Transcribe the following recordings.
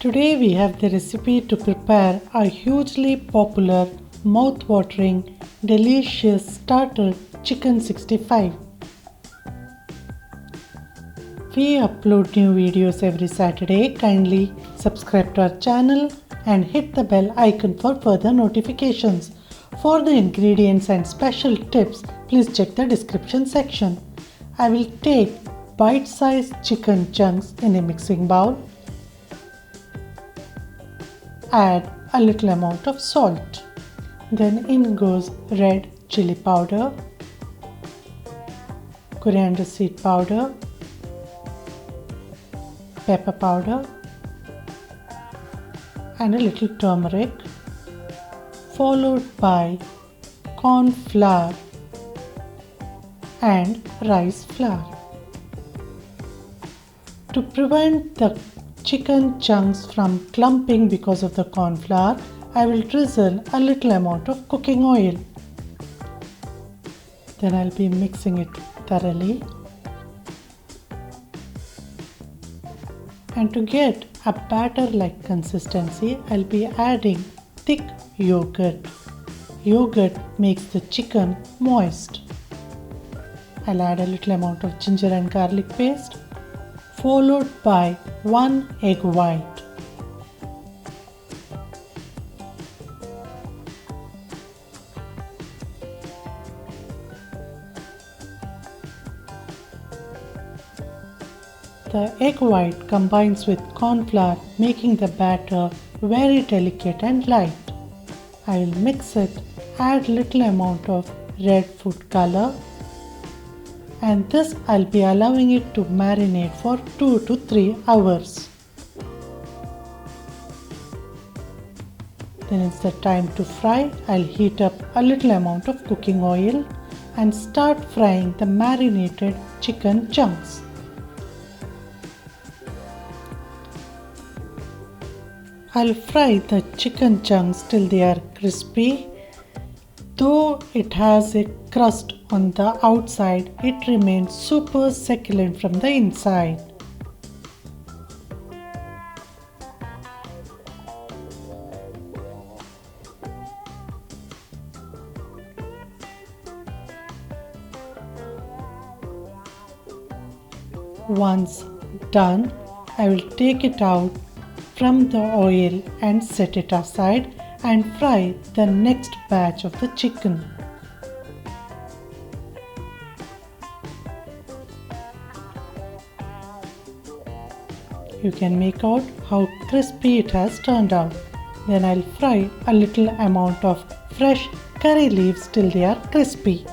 Today we have the recipe to prepare a hugely popular, mouth-watering, delicious starter chicken 65. We upload new videos every Saturday. Kindly subscribe to our channel and hit the bell icon for further notifications. For the ingredients and special tips, please check the description section. I will take bite-sized chicken chunks in a mixing bowl. Add a little amount of salt. Then in goes red chili powder, coriander seed powder, pepper powder and a little turmeric, followed by corn flour and rice flour. To prevent the chicken chunks from clumping because of the corn flour, I will drizzle a little amount of cooking oil. Then I'll be mixing it thoroughly. And to get a batter-like consistency, I'll be adding thick yogurt. Yogurt makes the chicken moist. I'll add a little amount of ginger and garlic paste, followed by 1 egg white. The egg white combines with corn flour, making the batter very delicate and light. I will mix it, add little amount of red food color, and this I'll be allowing it to marinate for 2 to 3 hours. Then it's the time to fry. I'll heat up a little amount of cooking oil and start frying the marinated chicken chunks. I'll fry the chicken chunks till they are crispy. Though it has a crust on the outside, it remains super succulent from the inside. Once done, I will take it out from the oil and set it aside and fry the next batch of the chicken. You can make out how crispy it has turned out. Then I'll fry a little amount of fresh curry leaves till they are crispy.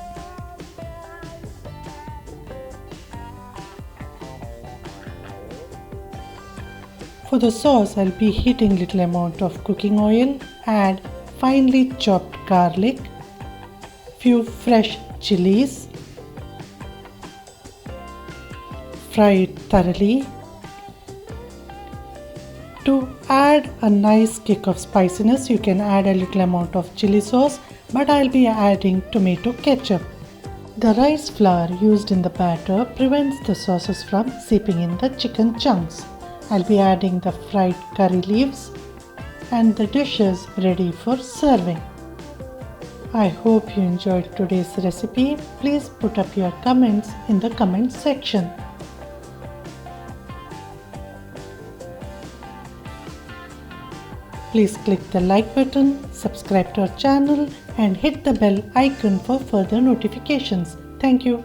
For the sauce, I'll be heating little amount of cooking oil, add finely chopped garlic, few fresh chilies, fry it thoroughly. To add a nice kick of spiciness, you can add a little amount of chili sauce, but I'll be adding tomato ketchup. The rice flour used in the batter prevents the sauces from seeping in the chicken chunks. I'll be adding the fried curry leaves and the dish is ready for serving. I hope you enjoyed today's recipe. Please put up your comments in the comment section. Please click the like button, subscribe to our channel and hit the bell icon for further notifications. Thank you.